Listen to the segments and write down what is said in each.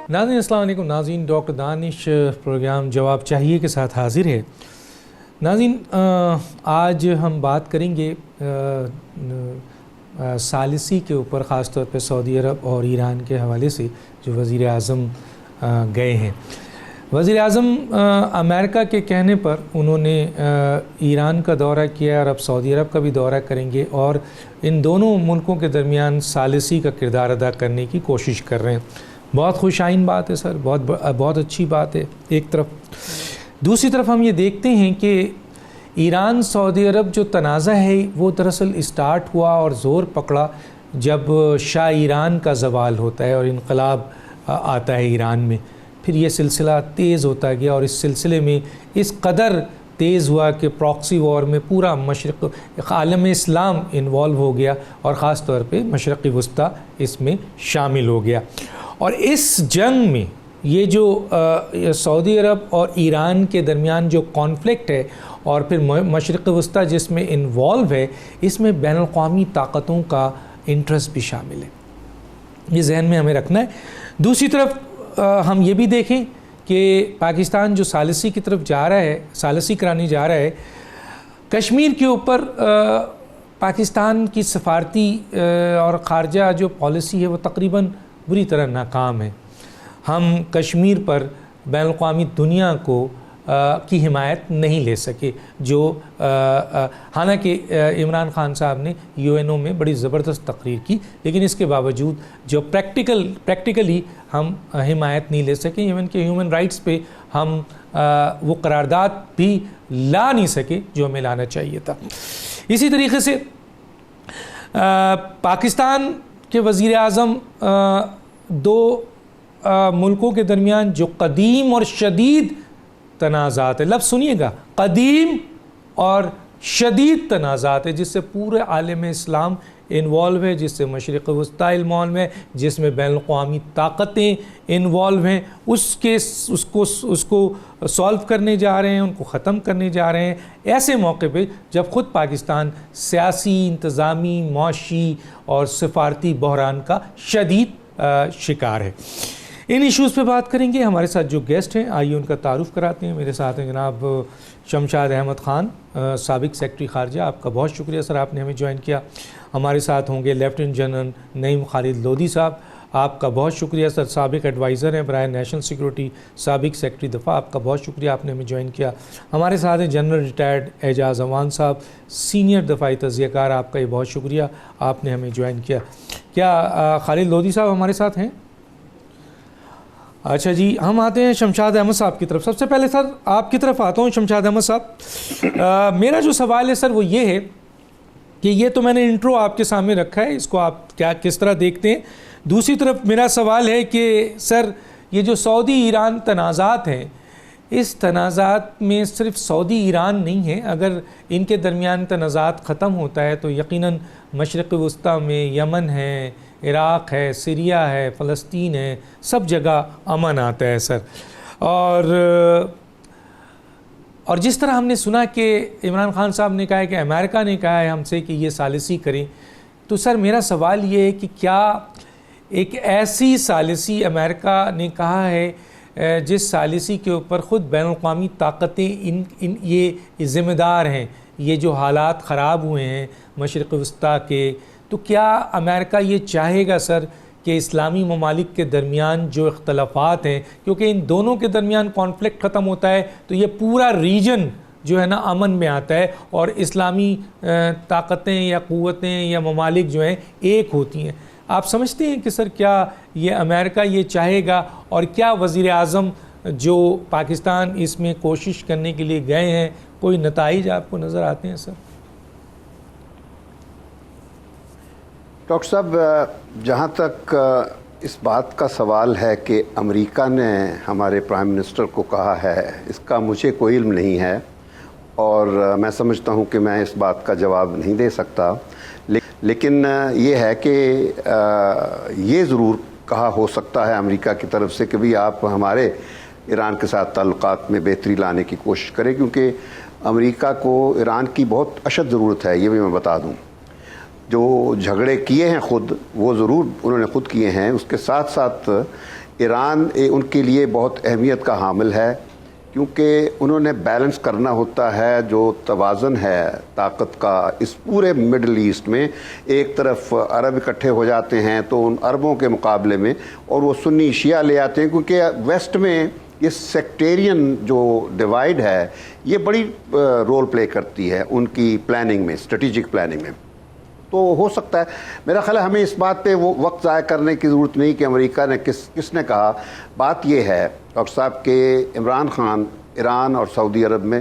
ناظرین السلام علیکم. ناظرین ڈاکٹر دانش پروگرام جواب چاہیے کے ساتھ حاضر ہے. ناظرین آج ہم بات کریں گے ثالثی کے اوپر، خاص طور پہ سعودی عرب اور ایران کے حوالے سے جو وزیر اعظم گئے ہیں. وزیر اعظم امریکہ کے کہنے پر انہوں نے ایران کا دورہ کیا اور اب سعودی عرب کا بھی دورہ کریں گے اور ان دونوں ملکوں کے درمیان ثالثی کا کردار ادا کرنے کی کوشش کر رہے ہیں. بہت خوش آئین بات ہے سر، بہت اچھی بات ہے ایک طرف. دوسری طرف ہم یہ دیکھتے ہیں کہ ایران سعودی عرب جو تنازع ہے وہ دراصل اسٹارٹ ہوا اور زور پکڑا جب شاہ ایران کا زوال ہوتا ہے اور انقلاب آتا ہے ایران میں. پھر یہ سلسلہ تیز ہوتا گیا اور اس سلسلے میں اس قدر تیز ہوا کہ پراکسی وار میں پورا مشرق عالم اسلام انوالو ہو گیا اور خاص طور پہ مشرق وسطیٰ اس میں شامل ہو گیا. اور اس جنگ میں یہ جو سعودی عرب اور ایران کے درمیان جو کانفلکٹ ہے اور پھر مشرق وسطیٰ جس میں انوالو ہے، اس میں بین الاقوامی طاقتوں کا انٹرسٹ بھی شامل ہے. یہ ذہن میں ہمیں رکھنا ہے. دوسری طرف ہم یہ بھی دیکھیں کہ پاکستان جو ثالثی کی طرف جا رہا ہے، ثالثی کرانے جا رہا ہے، کشمیر کے اوپر پاکستان کی سفارتی اور خارجہ جو پالیسی ہے وہ تقریباً بری طرح ناکام ہے. ہم کشمیر پر بین الاقوامی دنیا کی حمایت نہیں لے سکے، جو حالانکہ عمران خان صاحب نے UN میں بڑی زبردست تقریر کی، لیکن اس کے باوجود جو پریکٹیکلی ہم حمایت نہیں لے سکے. ایون کہ ہیومن رائٹس پہ ہم وہ قرارداد بھی لا نہیں سکے جو ہمیں لانا چاہیے تھا. اسی طریقے سے پاکستان کے وزیر اعظم دو ملکوں کے درمیان جو قدیم اور شدید تنازعات ہے، لفظ سنیے گا، قدیم اور شدید تنازعات ہے، جس سے پورے عالم اسلام انوالو ہے، جس سے مشرق وسطیٰ انوالو ہے، جس میں بین الاقوامی طاقتیں انوالو ہیں، اس کو سالو کرنے جا رہے ہیں، ان کو ختم کرنے جا رہے ہیں. ایسے موقع پہ جب خود پاکستان سیاسی، انتظامی، معاشی اور سفارتی بحران کا شدید شکار ہے. ان ایشوز پہ بات کریں گے. ہمارے ساتھ جو گیسٹ ہیں آئیے ان کا تعارف کراتے ہیں. میرے ساتھ ہیں جناب شمشاد احمد خان، سابق سیکرٹری خارجہ. آپ کا بہت شکریہ سر، آپ نے ہمیں جوائن کیا. ہمارے ساتھ ہوں گے لیفٹیننٹ جنرل نعیم خالد لودھی صاحب. آپ کا بہت شکریہ سر، سابق ایڈوائزر ہیں برائے نیشنل سیکورٹی، سابق سیکرٹری دفاع. آپ کا بہت شکریہ، آپ نے ہمیں جوائن کیا. ہمارے ساتھ ہیں جنرل ریٹائرڈ اعجاز امان صاحب، سینئر دفاعی تجزیہ کار. آپ کا یہ بہت شکریہ، آپ نے ہمیں جوائن کیا. کیا خالد لودھی صاحب ہمارے ساتھ ہیں؟ اچھا جی، ہم آتے ہیں شمشاد احمد صاحب کی طرف. سب سے پہلے سر آپ کی طرف آتا ہوں. شمشاد احمد صاحب، میرا جو سوال ہے سر وہ یہ ہے کہ یہ تو میں نے انٹرو آپ کے سامنے رکھا ہے، اس کو آپ کس طرح دیکھتے ہیں. دوسری طرف میرا سوال ہے کہ سر یہ جو سعودی ایران تنازعات ہیں، اس تنازعات میں صرف سعودی ایران نہیں ہے. اگر ان کے درمیان تنازعات ختم ہوتا ہے تو یقیناً مشرق وسطیٰ میں یمن ہے، عراق ہے، سیریا ہے، فلسطین ہے، سب جگہ امن آتا ہے سر. اور جس طرح ہم نے سنا کہ عمران خان صاحب نے کہا ہے کہ امریکہ نے کہا ہے ہم سے کہ یہ ثالثی کریں، تو سر میرا سوال یہ ہے کہ کیا ایک ایسی ثالثی امریکہ نے کہا ہے جس ثالثی کے اوپر خود بین الاقوامی طاقتیں یہ ذمہ دار ہیں، یہ جو حالات خراب ہوئے ہیں مشرق وسطیٰ کے، تو کیا امریکہ یہ چاہے گا سر کہ اسلامی ممالک کے درمیان جو اختلافات ہیں، کیونکہ ان دونوں کے درمیان کانفلکٹ ختم ہوتا ہے تو یہ پورا ریجن جو ہے نا امن میں آتا ہے اور اسلامی طاقتیں یا قوتیں یا ممالک جو ہیں ایک ہوتی ہیں. آپ سمجھتے ہیں کہ سر کیا یہ امریکہ یہ چاہے گا، اور کیا وزیر اعظم جو پاکستان اس میں کوشش کرنے کے لیے گئے ہیں، کوئی نتائج آپ کو نظر آتے ہیں سر؟ ڈاکٹر صاحب، جہاں تک اس بات کا سوال ہے کہ امریکہ نے ہمارے پرائم منسٹر کو کہا ہے، اس کا مجھے کوئی علم نہیں ہے اور میں سمجھتا ہوں کہ میں اس بات کا جواب نہیں دے سکتا. لیکن یہ ہے کہ یہ ضرور کہا ہو سکتا ہے امریکہ کی طرف سے کہ بھی آپ ہمارے ایران کے ساتھ تعلقات میں بہتری لانے کی کوشش کریں، کیونکہ امریکہ کو ایران کی بہت اشد ضرورت ہے. یہ بھی میں بتا دوں، جو جھگڑے کیے ہیں خود وہ ضرور انہوں نے خود کیے ہیں، اس کے ساتھ ساتھ ایران ان کے لیے بہت اہمیت کا حامل ہے، کیونکہ انہوں نے بیلنس کرنا ہوتا ہے جو توازن ہے طاقت کا اس پورے مڈل ایسٹ میں۔ ایک طرف عرب اکٹھے ہو جاتے ہیں تو ان عربوں کے مقابلے میں، اور وہ سنی شیعہ لے آتے ہیں، کیونکہ ویسٹ میں یہ سیکٹیرین جو ڈیوائیڈ ہے یہ بڑی رول پلے کرتی ہے ان کی پلاننگ میں، اسٹریٹجک پلاننگ میں۔ تو ہو سکتا ہے، میرا خیال ہے ہمیں اس بات پہ وہ وقت ضائع کرنے کی ضرورت نہیں کہ امریکہ نے کس نے کہا۔ بات یہ ہے ڈاکٹر صاحب کہ عمران خان ایران اور سعودی عرب میں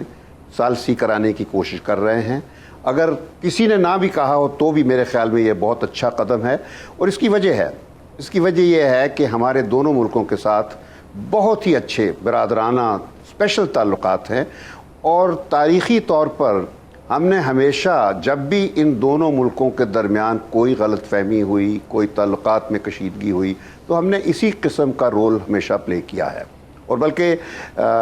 ثالثی کرانے کی کوشش کر رہے ہیں۔ اگر کسی نے نہ بھی کہا ہو تو بھی میرے خیال میں یہ بہت اچھا قدم ہے، اور اس کی وجہ یہ ہے کہ ہمارے دونوں ملکوں کے ساتھ بہت ہی اچھے برادرانہ اسپیشل تعلقات ہیں، اور تاریخی طور پر ہم نے ہمیشہ جب بھی ان دونوں ملکوں کے درمیان کوئی غلط فہمی ہوئی، کوئی تعلقات میں کشیدگی ہوئی، تو ہم نے اسی قسم کا رول ہمیشہ پلے کیا ہے۔ اور بلکہ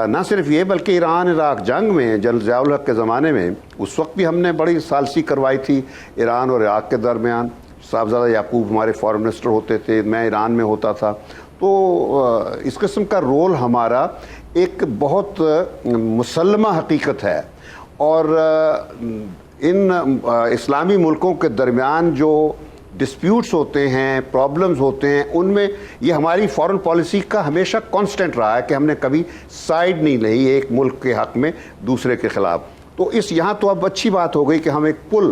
نہ صرف یہ، بلکہ ایران عراق جنگ میں جنرل ضیاء الحق کے زمانے میں اس وقت بھی ہم نے بڑی ثالثی کروائی تھی ایران اور عراق کے درمیان۔ صاحبزادہ یعقوب ہمارے فارن منسٹر ہوتے تھے، میں ایران میں ہوتا تھا، تو اس قسم کا رول ہمارا ایک بہت مسلمہ حقیقت ہے۔ اور ان اسلامی ملکوں کے درمیان جو ڈسپیوٹس ہوتے ہیں، پرابلمز ہوتے ہیں، ان میں یہ ہماری فارن پالیسی کا ہمیشہ کانسٹنٹ رہا ہے کہ ہم نے کبھی سائیڈ نہیں لئی ایک ملک کے حق میں دوسرے کے خلاف۔ تو یہاں تو اب اچھی بات ہو گئی کہ ہم ایک پل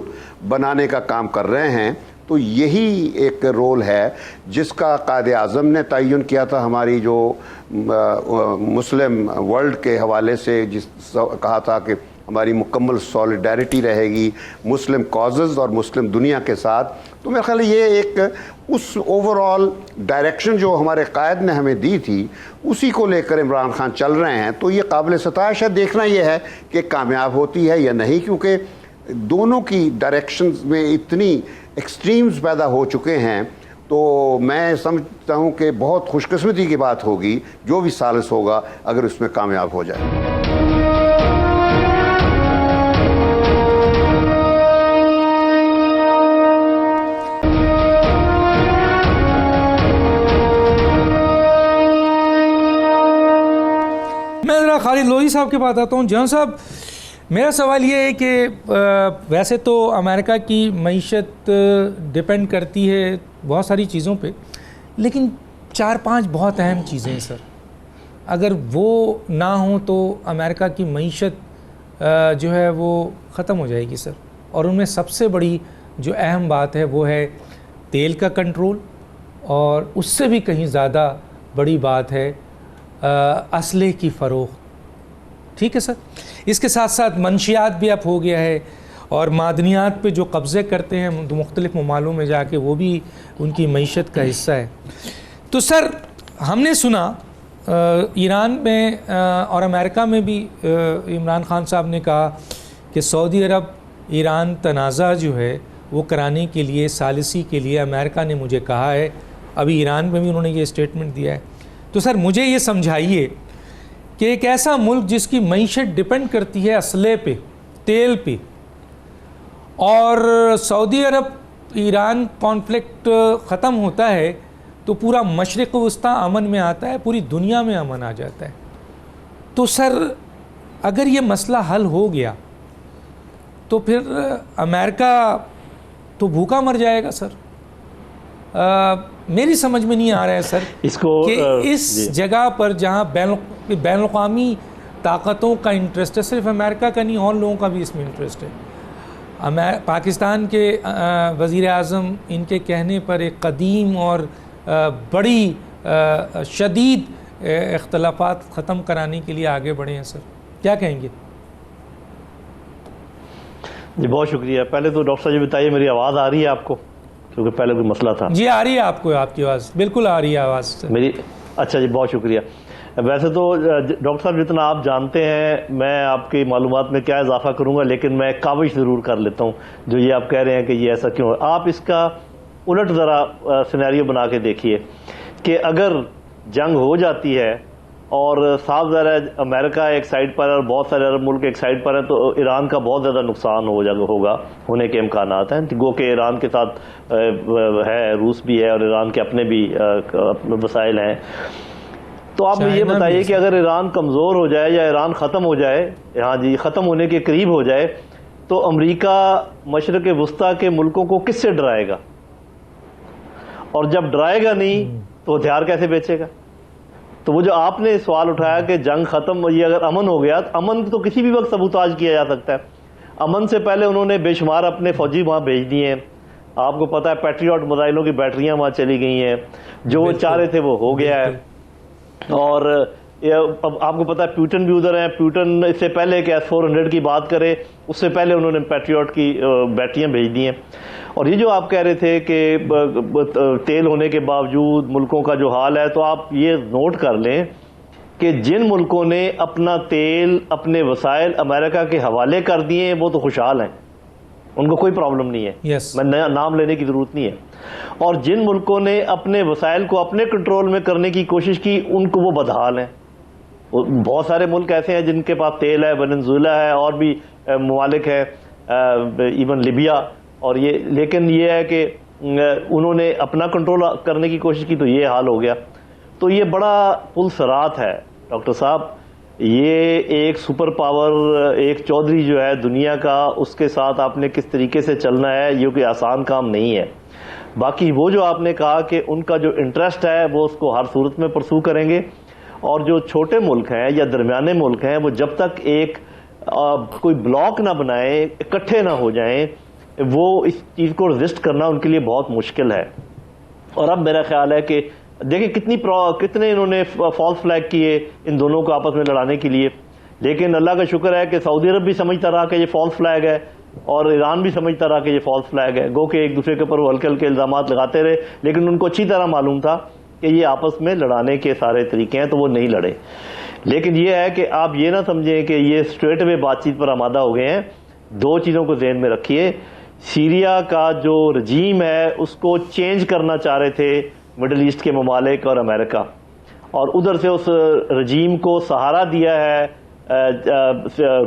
بنانے کا کام کر رہے ہیں۔ تو یہی ایک رول ہے جس کا قائد اعظم نے تعین کیا تھا ہماری جو مسلم ورلڈ کے حوالے سے، جس کہا تھا کہ ہماری مکمل سولیڈیرٹی رہے گی مسلم کازز اور مسلم دنیا کے ساتھ۔ تو میرا خیال ہے یہ ایک اس اوور آل ڈائریکشن جو ہمارے قائد نے ہمیں دی تھی اسی کو لے کر عمران خان چل رہے ہیں۔ تو یہ قابل ستائش ہے، دیکھنا یہ ہے کہ کامیاب ہوتی ہے یا نہیں، کیونکہ دونوں کی ڈائریکشنز میں اتنی ایکسٹریمز پیدا ہو چکے ہیں۔ تو میں سمجھتا ہوں کہ بہت خوش قسمتی کی بات ہوگی جو بھی ثالث ہوگا اگر اس میں کامیاب ہو جائے۔ میں ذرا خالد لودھی صاحب کے پاس آتا ہوں۔ جہاں صاحب، میرا سوال یہ ہے کہ ویسے تو امریکہ کی معیشت ڈپینڈ کرتی ہے بہت ساری چیزوں پہ، لیکن 4-5 بہت اہم چیزیں ہیں سر۔ اگر وہ نہ ہوں تو امریکہ کی معیشت جو ہے وہ ختم ہو جائے گی سر، اور ان میں سب سے بڑی جو اہم بات ہے وہ ہے تیل کا کنٹرول، اور اس سے بھی کہیں زیادہ بڑی بات ہے اسلحے کی فروخت۔ ٹھیک ہے سر، اس کے ساتھ ساتھ منشیات بھی اب ہو گیا ہے، اور معدنیات پہ جو قبضے کرتے ہیں مختلف ممالوں میں جا کے، وہ بھی ان کی معیشت کا حصہ ہے۔ تو سر، ہم نے سنا ایران میں اور امریکہ میں بھی عمران خان صاحب نے کہا کہ سعودی عرب ایران تنازع جو ہے وہ کرانے کے لیے، ثالثی کے لیے امریکہ نے مجھے کہا ہے۔ ابھی ایران میں بھی انہوں نے یہ اسٹیٹمنٹ دیا ہے۔ تو سر مجھے یہ سمجھائیے کہ ایک ایسا ملک جس کی معیشت ڈپینڈ کرتی ہے اسلحے پہ، تیل پہ، اور سعودی عرب ایران کانفلکٹ ختم ہوتا ہے تو پورا مشرق وسطیٰ امن میں آتا ہے، پوری دنیا میں امن آ جاتا ہے۔ تو سر اگر یہ مسئلہ حل ہو گیا تو پھر امریکہ تو بھوکا مر جائے گا سر۔ میری سمجھ میں نہیں آ رہا ہے سر کہ اس جگہ پر جہاں بین الاقوامی طاقتوں کا انٹرسٹ ہے، صرف امریکہ کا نہیں، اور لوگوں کا بھی اس میں انٹرسٹ ہے۔ پاکستان کے وزیر اعظم ان کے کہنے پر ایک قدیم اور بڑی شدید اختلافات ختم کرانے کے لیے آگے بڑھے ہیں سر، کیا کہیں گے؟ جی بہت شکریہ۔ پہلے تو ڈاکٹر صاحب بتائیے میری آواز آ رہی ہے آپ کو، کیونکہ پہلے کوئی مسئلہ تھا؟ جی آ رہی ہے آپ کو، آپ کی آواز بالکل آ رہی ہے آواز میری۔ اچھا جی بہت شکریہ۔ ویسے تو ڈاکٹر صاحب جتنا آپ جانتے ہیں میں آپ کی معلومات میں کیا اضافہ کروں گا، لیکن میں کاوش ضرور کر لیتا ہوں جو یہ آپ کہہ رہے ہیں کہ یہ ایسا کیوں ہے۔ آپ اس کا الٹ ذرا سینیریو بنا کے دیکھیے کہ اگر جنگ ہو جاتی ہے اور صاف ظاہر ہے امریکہ ایک سائڈ پر ہے اور بہت سارے عرب ملک ایک سائڈ پر ہیں، تو ایران کا بہت زیادہ نقصان ہوگا، ہونے کے امکانات ہیں۔ گو کہ ایران کے ساتھ ہے، روس بھی ہے اور ایران کے اپنے بھی وسائل ہیں۔ تو آپ مجھے یہ بتائیے کہ اگر ایران کمزور ہو جائے یا ایران ختم ہو جائے، ہاں جی ختم ہونے کے قریب ہو جائے، تو امریکہ مشرق وسطیٰ کے ملکوں کو کس سے ڈرائے گا؟ اور جب ڈرائے گا نہیں تو ہتھیار کیسے بیچے گا؟ تو وہ جو آپ نے سوال اٹھایا کہ جنگ ختم، یہ اگر امن ہو گیا، امن تو کسی بھی وقت سبوتاج کیا جا سکتا ہے۔ امن سے پہلے انہوں نے بے شمار اپنے فوجی وہاں بھیج دیے ہیں، آپ کو پتا ہے پیٹریوٹ میزائلوں کی بیٹریاں وہاں چلی گئی ہیں، جو وہ چاہ رہے تھے وہ ہو گیا ہے۔ اور اب آپ کو پتا ہے پیوٹن بھی ادھر ہیں، پیوٹن اس سے پہلے کہ S-400 کی بات کرے اس سے پہلے انہوں نے پیٹریوٹ کی بیٹریاں بھیج دی ہیں۔ اور یہ جو آپ کہہ رہے تھے کہ تیل ہونے کے باوجود ملکوں کا جو حال ہے، تو آپ یہ نوٹ کر لیں کہ جن ملکوں نے اپنا تیل، اپنے وسائل امریکہ کے حوالے کر دیے ہیں وہ تو خوشحال ہیں، ان کو کوئی پرابلم نہیں ہے، میں نام لینے کی ضرورت نہیں ہے۔ اور جن ملکوں نے اپنے وسائل کو اپنے کنٹرول میں کرنے کی کوشش کی ان کو وہ بدحال ہیں۔ بہت سارے ملک ایسے ہیں جن کے پاس تیل ہے، وینزویلا ہے، اور بھی ممالک ہیں، ایون لیبیا، اور یہ لیکن یہ ہے کہ انہوں نے اپنا کنٹرول کرنے کی کوشش کی تو یہ حال ہو گیا۔ تو یہ بڑا پلسرات ہے ڈاکٹر صاحب، یہ ایک سپر پاور، ایک چودھری جو ہے دنیا کا، اس کے ساتھ آپ نے کس طریقے سے چلنا ہے، یہ کوئی آسان کام نہیں ہے۔ باقی وہ جو آپ نے کہا کہ ان کا جو انٹرسٹ ہے وہ اس کو ہر صورت میں پرسو کریں گے، اور جو چھوٹے ملک ہیں یا درمیانے ملک ہیں وہ جب تک ایک کوئی بلاک نہ بنائیں، اکٹھے نہ ہو جائیں، وہ اس چیز کو رزسٹ کرنا ان کے لیے بہت مشکل ہے۔ اور اب میرا خیال ہے کہ دیکھیں کتنے انہوں نے فالس فلیگ کیے ان دونوں کو آپس میں لڑانے کے لیے، لیکن اللہ کا شکر ہے کہ سعودی عرب بھی سمجھتا رہا کہ یہ فالس فلیگ ہے، اور ایران بھی سمجھتا رہا کہ یہ فالس فلیگ ہے، گو کہ ایک دوسرے کے اوپر وہ ہلکے ہلکے الزامات لگاتے رہے، لیکن ان کو اچھی طرح معلوم تھا کہ یہ آپس میں لڑانے کے سارے طریقے ہیں، تو وہ نہیں لڑے۔ لیکن یہ ہے کہ آپ یہ نہ سمجھیں کہ یہ اسٹریٹ وے بات چیت پر آمادہ ہو گئے ہیں۔ دو چیزوں کو ذہن میں رکھیے، سیریا کا جو رجیم ہے اس کو چینج کرنا چاہ رہے تھے مڈل ایسٹ کے ممالک اور امریکہ، اور ادھر سے اس رجیم کو سہارا دیا ہے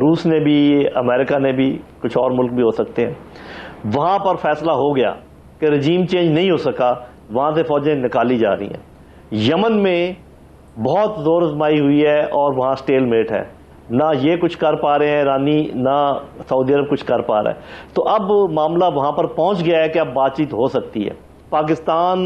روس نے بھی، امریکہ نے بھی، کچھ اور ملک بھی ہو سکتے ہیں۔ وہاں پر فیصلہ ہو گیا کہ رجیم چینج نہیں ہو سکا، وہاں سے فوجیں نکالی جا رہی ہیں۔ یمن میں بہت زور آزمائی ہوئی ہے اور وہاں سٹیل میٹ ہے، نہ یہ کچھ کر پا رہے ہیں ایرانی، نہ سعودی عرب کچھ کر پا رہا ہے۔ تو اب معاملہ وہاں پر پہنچ گیا ہے کہ اب بات چیت ہو سکتی ہے۔ پاکستان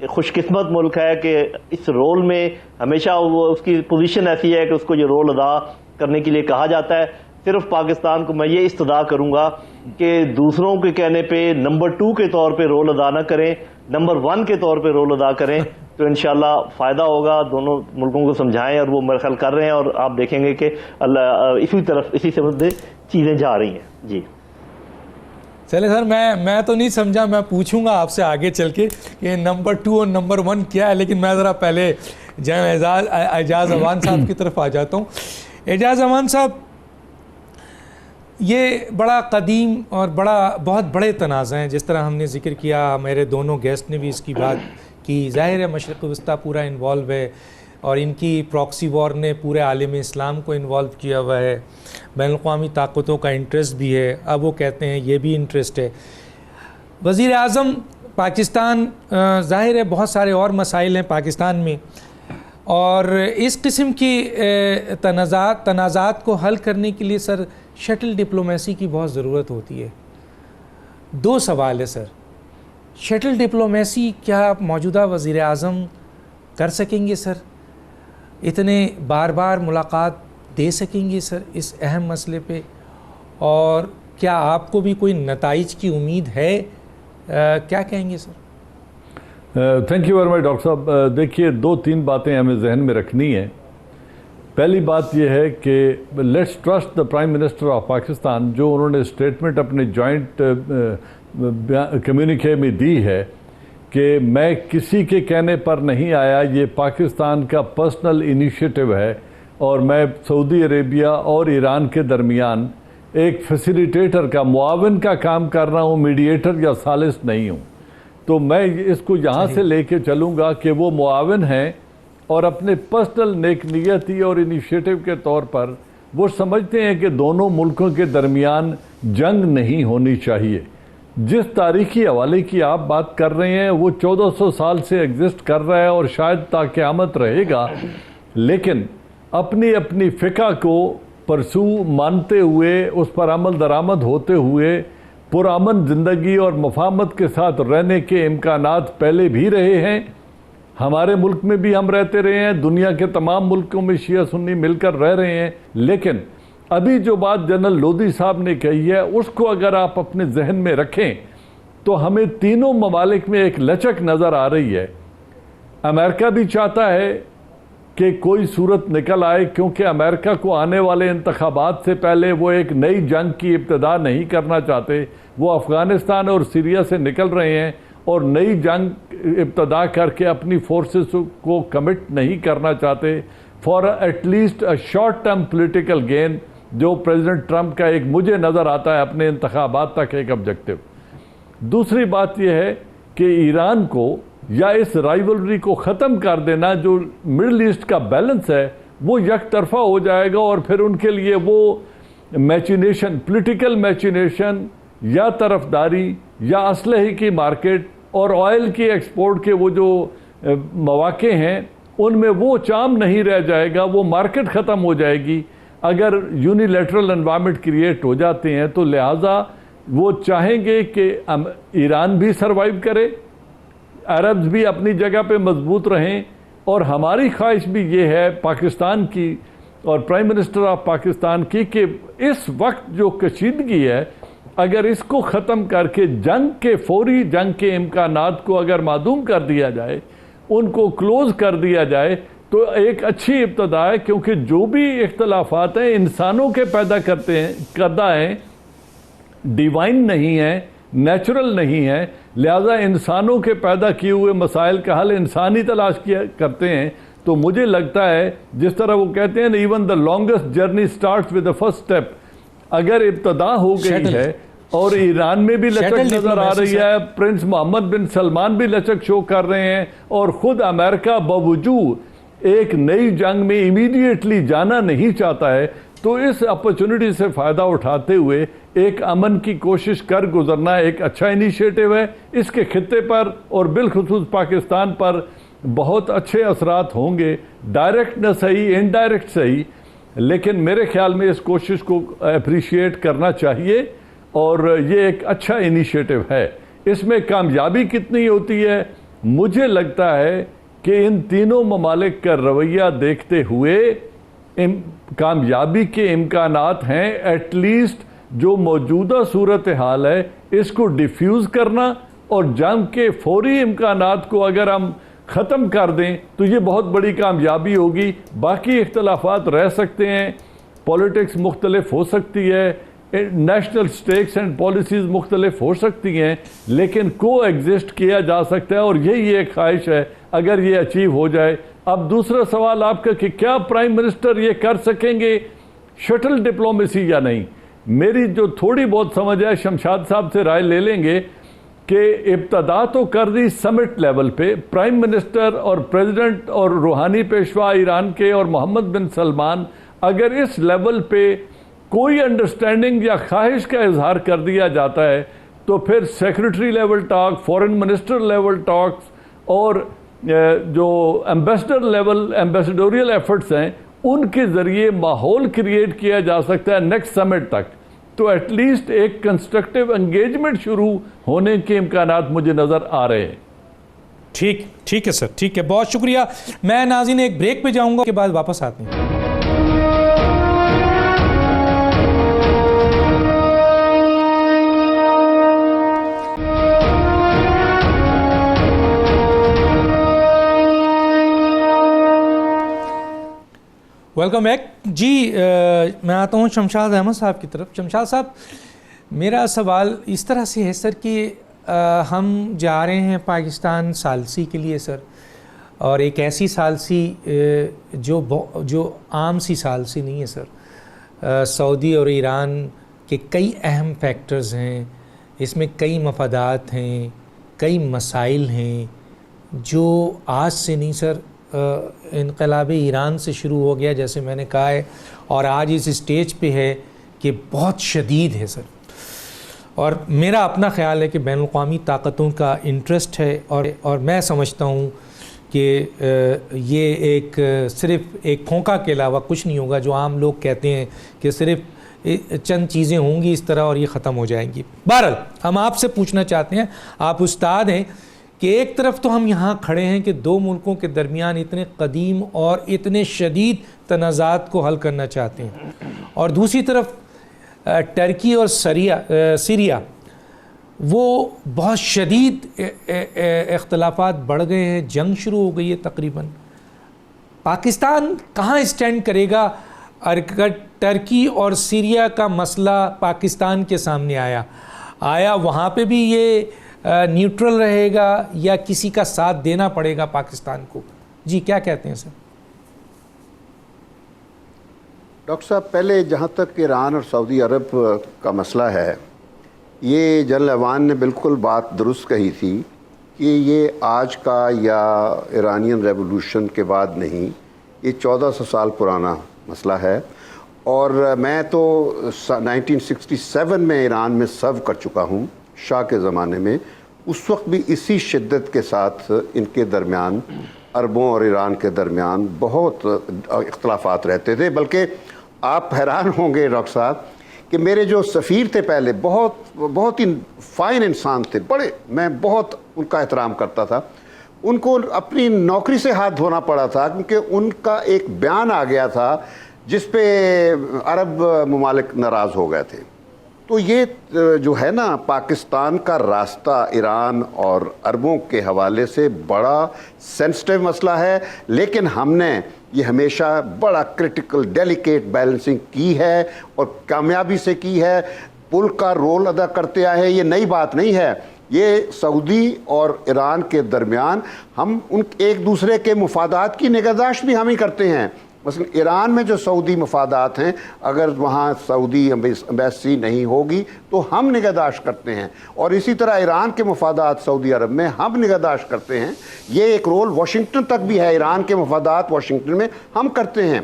خوش قسمت ملک ہے کہ اس رول میں ہمیشہ اس کی پوزیشن ایسی ہے کہ اس کو یہ رول ادا کرنے کے لیے کہا جاتا ہے۔ صرف پاکستان کو میں یہ استدعا کروں گا کہ دوسروں کے کہنے پہ نمبر 2 کے طور پہ رول ادا نہ کریں، نمبر 1 کے طور پہ رول ادا کریں، تو انشاءاللہ فائدہ ہوگا۔ دونوں ملکوں کو سمجھائیں، اور وہ میرا خیال کر رہے ہیں، اور آپ دیکھیں گے کہ اللہ اسی سے چیزیں جا رہی ہیں۔ جی چلے سر، میں تو نہیں سمجھا، میں پوچھوں گا آپ سے آگے چل کے کہ نمبر 2 اور نمبر 1 کیا ہے، لیکن میں ذرا پہلے اعجاز امان صاحب کی طرف آ جاتا ہوں۔ اعجاز امان صاحب، یہ بڑا قدیم اور بہت بڑے تنازع ہیں، جس طرح ہم نے ذکر کیا، میرے دونوں گیسٹ نے بھی اس کی بات کی۔ ظاہر ہے مشرق وسطیٰ پورا انوالو ہے، اور ان کی پراکسی وار نے پورے عالم اسلام کو انوالو کیا ہوا ہے، بین الاقوامی طاقتوں کا انٹرسٹ بھی ہے، اب وہ کہتے ہیں یہ بھی انٹرسٹ ہے۔ وزیر اعظم پاکستان، ظاہر ہے بہت سارے اور مسائل ہیں پاکستان میں، اور اس قسم کی تنازعات کو حل کرنے کے لیے سر شٹل ڈپلومیسی کی بہت ضرورت ہوتی ہے۔ 2 سوال ہے سر، شٹل ڈپلومیسی کیا موجودہ وزیر اعظم کر سکیں گے سر؟ اتنے بار بار ملاقات دے سکیں گے سر اس اہم مسئلے پہ؟ اور کیا آپ کو بھی کوئی نتائج کی امید ہے؟ کیا کہیں گے sir? Thank you very much doctor صاحب۔ دیکھیے 2-3 باتیں ہمیں ذہن میں رکھنی ہیں۔ پہلی بات یہ ہے کہ let's trust the prime minister of Pakistan, جو انہوں نے اسٹیٹمنٹ اپنے جوائنٹ کمیونیکے میں دی ہے کہ میں کسی کے کہنے پر نہیں آیا، یہ پاکستان کا پرسنل انیشیٹو ہے، اور میں سعودی عربیہ اور ایران کے درمیان ایک فیسیلیٹیٹر کا، معاون کا کام کر رہا ہوں، میڈیٹر یا ثالث نہیں ہوں۔ تو میں اس کو یہاں سے لے کے چلوں گا کہ وہ معاون ہیں، اور اپنے پرسنل نیک نیتی اور انیشیٹو کے طور پر وہ سمجھتے ہیں کہ دونوں ملکوں کے درمیان جنگ نہیں ہونی چاہیے۔ جس تاریخی حوالے کی آپ بات کر رہے ہیں وہ 1400 سال سے ایگزسٹ کر رہا ہے، اور شاید تا قیامت رہے گا۔ لیکن اپنی اپنی فقہ کو پرسو مانتے ہوئے اس پر عمل درآمد ہوتے ہوئے پرامن زندگی اور مفاہمت کے ساتھ رہنے کے امکانات پہلے بھی رہے ہیں. ہمارے ملک میں بھی ہم رہتے رہے ہیں, دنیا کے تمام ملکوں میں شیعہ سنی مل کر رہ رہے ہیں. لیکن ابھی جو بات جنرل لودھی صاحب نے کہی ہے اس کو اگر آپ اپنے ذہن میں رکھیں تو ہمیں تینوں ممالک میں ایک لچک نظر آ رہی ہے. امریکہ بھی چاہتا ہے کہ کوئی صورت نکل آئے, کیونکہ امریکہ کو آنے والے انتخابات سے پہلے وہ ایک نئی جنگ کی ابتدا نہیں کرنا چاہتے. وہ افغانستان اور سیریا سے نکل رہے ہیں اور نئی جنگ ابتدا کر کے اپنی فورسز کو کمٹ نہیں کرنا چاہتے for at least a short term political gain, جو پریزیڈنٹ ٹرمپ کا ایک مجھے نظر آتا ہے اپنے انتخابات تک ایک آبجیکٹو. دوسری بات یہ ہے کہ ایران کو یا اس رائیولری کو ختم کر دینا, جو مڈل ایسٹ کا بیلنس ہے وہ یک طرفہ ہو جائے گا, اور پھر ان کے لیے وہ میچینیشن, پولیٹیکل میچینیشن یا طرفداری یا اسلحے کی مارکیٹ اور آئل کی ایکسپورٹ کے وہ جو مواقع ہیں ان میں وہ چام نہیں رہ جائے گا, وہ مارکیٹ ختم ہو جائے گی اگر یونیلیٹرل انوائرمنٹ کریٹ ہو جاتے ہیں. تو لہٰذا وہ چاہیں گے کہ ایران بھی سروائیو کرے, عربز بھی اپنی جگہ پہ مضبوط رہیں, اور ہماری خواہش بھی یہ ہے پاکستان کی اور پرائم منسٹر آف پاکستان کی کہ اس وقت جو کشیدگی ہے اگر اس کو ختم کر کے جنگ کے فوری جنگ کے امکانات کو اگر معدوم کر دیا جائے, ان کو کلوز کر دیا جائے تو ایک اچھی ابتدا ہے. کیونکہ جو بھی اختلافات ہیں انسانوں کے پیدا کردہ ہیں, ڈیوائن نہیں ہیں, نیچرل نہیں ہیں, لہذا انسانوں کے پیدا کیے ہوئے مسائل کا حل انسان ہی تلاش کرتے ہیں. تو مجھے لگتا ہے جس طرح وہ کہتے ہیں even the longest journey starts with the first step, اگر ابتدا ہو گئی ہے اور ایران میں بھی لچک نظر آ رہی ہے, پرنس محمد بن سلمان بھی لچک شو کر رہے ہیں, اور خود امریکہ باوجود ایک نئی جنگ میں امیڈیٹلی جانا نہیں چاہتا ہے, تو اس اپرچونٹی سے فائدہ اٹھاتے ہوئے ایک امن کی کوشش کر گزرنا ایک اچھا انیشیٹو ہے. اس کے خطے پر اور بالخصوص پاکستان پر بہت اچھے اثرات ہوں گے, ڈائریکٹ نہ صحیح انڈائریکٹ صحیح, لیکن میرے خیال میں اس کوشش کو اپریشیٹ کرنا چاہیے اور یہ ایک اچھا انیشیٹو ہے. اس میں کامیابی کتنی ہوتی ہے, مجھے لگتا ہے کہ ان تینوں ممالک کا رویہ دیکھتے ہوئے کامیابی کے امکانات ہیں. ایٹ لیسٹ جو موجودہ صورتحال ہے اس کو ڈیفیوز کرنا اور جنگ کے فوری امکانات کو اگر ہم ختم کر دیں تو یہ بہت بڑی کامیابی ہوگی. باقی اختلافات رہ سکتے ہیں, پولیٹکس مختلف ہو سکتی ہے, نیشنل سٹیکس اینڈ پالیسیز مختلف ہو سکتی ہیں, لیکن کو ایگزسٹ کیا جا سکتا ہے, اور یہی ایک خواہش ہے اگر یہ اچیو ہو جائے. اب دوسرا سوال آپ کا کہ کیا پرائم منسٹر یہ کر سکیں گے شٹل ڈپلومیسی یا نہیں. میری جو تھوڑی بہت سمجھ ہے, شمشاد صاحب سے رائے لے لیں گے کہ ابتدا تو کر دی سمٹ لیول پہ, پرائم منسٹر اور پریزیڈنٹ اور روحانی پیشوا ایران کے اور محمد بن سلمان اگر اس لیول پہ کوئی انڈرسٹینڈنگ یا خواہش کا اظہار کر دیا جاتا ہے تو پھر سیکرٹری لیول ٹاک, فورن منسٹر لیول ٹاکس اور جو ایمبیسڈر لیول ایمبیسڈوریل ایفرٹس ہیں ان کے ذریعے ماحول کریٹ کیا جا سکتا ہے نیکسٹ سمٹ تک. تو ایٹ لیسٹ ایک کنسٹرکٹیو انگیجمنٹ شروع ہونے کے امکانات مجھے نظر آ رہے ہیں. ٹھیک ہے سر, ٹھیک ہے, بہت شکریہ. میں ناظرین ایک بریک پہ جاؤں گا, کے بعد واپس آتے ہیں. Welcome back. جی میں آتا ہوں شمشاد احمد صاحب کی طرف. شمشاد صاحب, میرا سوال اس طرح سے ہے سر کہ ہم جا رہے ہیں پاکستان ثالثی کے لیے سر, اور ایک ایسی ثالثی جو عام سی ثالثی نہیں ہے سر. سعودی اور ایران کے کئی اہم فیکٹرز ہیں, اس میں کئی مفادات ہیں, کئی مسائل ہیں جو آج سے نہیں سر, انقلاب ایران سے شروع ہو گیا جیسے میں نے کہا ہے, اور آج اس اسٹیج پہ ہے کہ بہت شدید ہے سر. اور میرا اپنا خیال ہے کہ بین الاقوامی طاقتوں کا انٹرسٹ ہے, اور میں سمجھتا ہوں کہ یہ ایک صرف ایک کھونکا کے علاوہ کچھ نہیں ہوگا، جو عام لوگ کہتے ہیں کہ صرف چند چیزیں ہوں گی اس طرح اور یہ ختم ہو جائیں گی. بہرحال ہم آپ سے پوچھنا چاہتے ہیں، آپ استاد ہیں، کہ ایک طرف تو ہم یہاں کھڑے ہیں کہ دو ملکوں کے درمیان اتنے قدیم اور اتنے شدید تنازعات کو حل کرنا چاہتے ہیں، اور دوسری طرف ٹرکی اور سیریا وہ بہت شدید اختلافات بڑھ گئے ہیں، جنگ شروع ہو گئی ہے تقریباً. پاکستان کہاں اسٹینڈ کرے گا اگر ٹرکی اور سیریا کا مسئلہ پاکستان کے سامنے آیا وہاں پہ بھی یہ نیوٹرل رہے گا یا کسی کا ساتھ دینا پڑے گا پاکستان کو؟ جی کیا کہتے ہیں سر؟ ڈاکٹر صاحب، پہلے جہاں تک ایران اور سعودی عرب کا مسئلہ ہے، یہ جنرل ایوان نے بالکل بات درست کہی تھی کہ یہ آج کا یا ایرانین ریولوشن کے بعد نہیں، یہ 1400 سال پرانا مسئلہ ہے. اور میں تو 1967 میں ایران میں سرو کر چکا ہوں، شاہ کے زمانے میں. اس وقت بھی اسی شدت کے ساتھ ان کے درمیان، عربوں اور ایران کے درمیان بہت اختلافات رہتے تھے. بلکہ آپ حیران ہوں گے ڈاکٹر صاحب کہ میرے جو سفیر تھے پہلے، بہت ہی فائن انسان تھے، میں بہت ان کا احترام کرتا تھا. ان کو اپنی نوکری سے ہاتھ دھونا پڑا تھا کیونکہ ان کا ایک بیان آ گیا تھا جس پہ عرب ممالک ناراض ہو گئے تھے. تو یہ جو ہے نا، پاکستان کا راستہ ایران اور عربوں کے حوالے سے بڑا سینسٹیو مسئلہ ہے، لیکن ہم نے یہ ہمیشہ بڑا کرٹیکل ڈیلیکیٹ بیلنسنگ کی ہے اور کامیابی سے کی ہے. پل کا رول ادا کرتے آئے ہیں، یہ نئی بات نہیں ہے. یہ سعودی اور ایران کے درمیان ہم ایک دوسرے کے مفادات کی نگہداشت بھی ہم ہی کرتے ہیں. مثلا ایران میں جو سعودی مفادات ہیں، اگر وہاں سعودی ایمبیسی نہیں ہوگی تو ہم نگہداشت کرتے ہیں، اور اسی طرح ایران کے مفادات سعودی عرب میں ہم نگہداشت کرتے ہیں. یہ ایک رول واشنگٹن تک بھی ہے، ایران کے مفادات واشنگٹن میں ہم کرتے ہیں.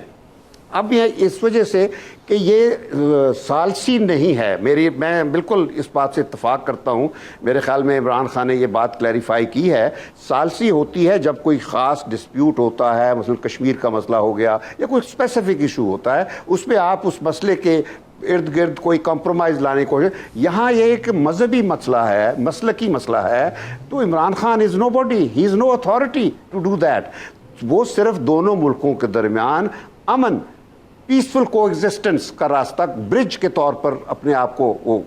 اب یہ اس وجہ سے کہ یہ ثالثی نہیں ہے. میں بالکل اس بات سے اتفاق کرتا ہوں. میرے خیال میں عمران خان نے یہ بات کلیریفائی کی ہے. ثالثی ہوتی ہے جب کوئی خاص ڈسپیوٹ ہوتا ہے، مثلا کشمیر کا مسئلہ ہو گیا یا کوئی اسپیسیفک ایشو ہوتا ہے، اس میں آپ اس مسئلے کے ارد گرد کوئی کمپرومائز لانے کی کوشش. یہاں یہ ایک مذہبی مسئلہ ہے، مسلکی مسئلہ ہے، تو Imran Khan is nobody, he is no authority to do that. وہ صرف دونوں ملکوں کے درمیان امن، پیسفل کو ایگزسٹنس کا راستہ برج کے طور پر اپنے آپ کو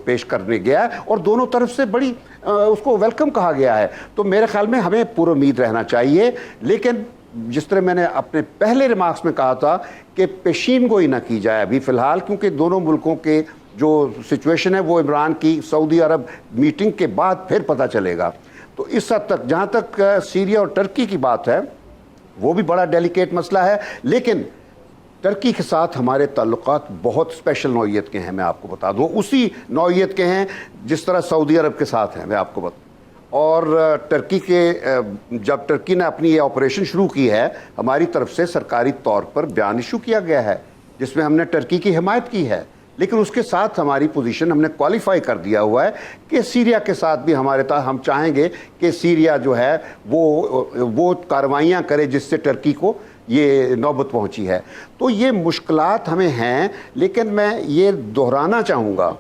پیش کرنے گیا ہے، اور دونوں طرف سے بڑی اس کو ویلکم کہا گیا ہے. تو میرے خیال میں ہمیں پر امید رہنا چاہیے. لیکن جس طرح میں نے اپنے پہلے ریمارکس میں کہا تھا کہ پیشین گوئی نہ کی جائے ابھی فی الحال، کیونکہ دونوں ملکوں کے جو سچویشن ہے وہ عمران کی سعودی عرب میٹنگ کے بعد پھر پتہ چلے گا. تو اس حد تک جہاں تک سیریا اور ٹرکی کی بات ہے، وہ بھی بڑا ڈیلیکیٹ مسئلہ ہے. لیکن ٹرکی کے ساتھ ہمارے تعلقات بہت اسپیشل نوعیت کے ہیں. میں آپ کو بتا دوں اسی نوعیت کے ہیں جس طرح سعودی عرب کے ساتھ ہیں. میں آپ کو اور ٹرکی کے جب ٹرکی نے اپنی یہ آپریشن شروع کی ہے، ہماری طرف سے سرکاری طور پر بیان ایشو کیا گیا ہے جس میں ہم نے ٹرکی کی حمایت کی ہے. لیکن اس کے ساتھ ہماری پوزیشن ہم نے کوالیفائی کر دیا ہوا ہے کہ سیریا کے ساتھ بھی ہم چاہیں گے کہ سیریا جو ہے وہ کارروائیاں کرے جس سے ٹرکی کو یہ نوبت پہنچی ہے. تو یہ مشکلات ہمیں ہیں، لیکن میں یہ دہرانا چاہوں گا